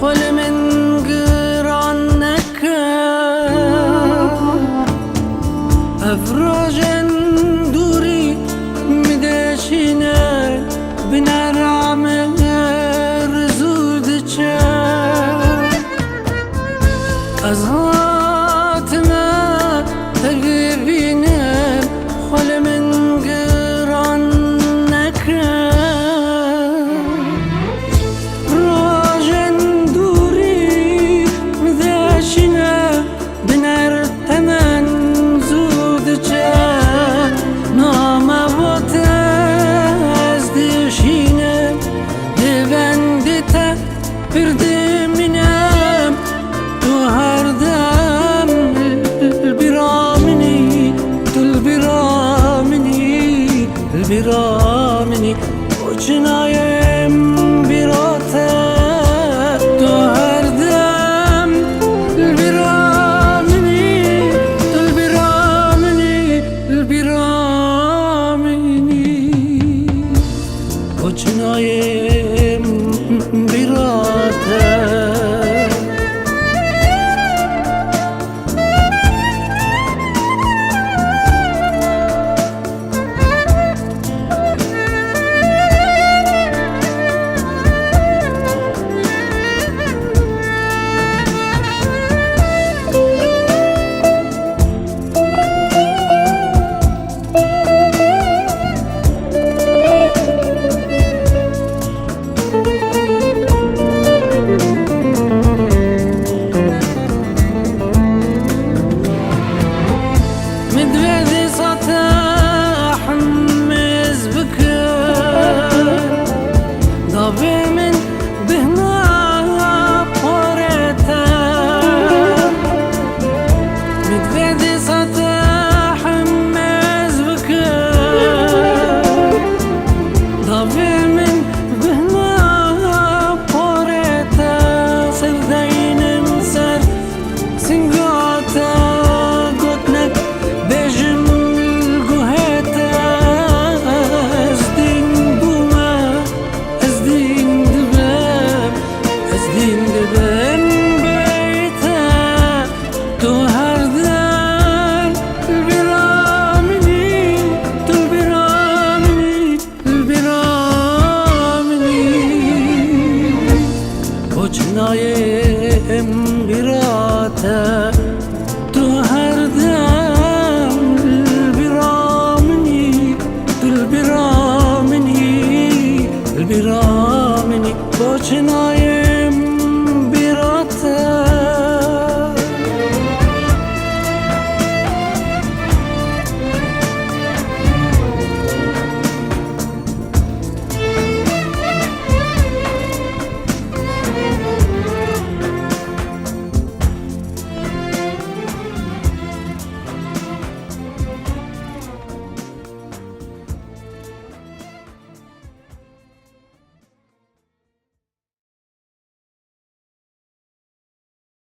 خل من قرانك أفراجا دوري مداشنا بنار عمر زودك أزهات ما تقبينا خل من قرانك Birdeminem tu hardam البرامني وجنايم براتة tu hardam البرامني وجنايم براتة مدبدي سطح حمز بك ضبي من بهنا قريتا مدبدي سطح حمز بك ضبي من بهنا قريتا سلدين مسر سنقاتا وجنايم براتة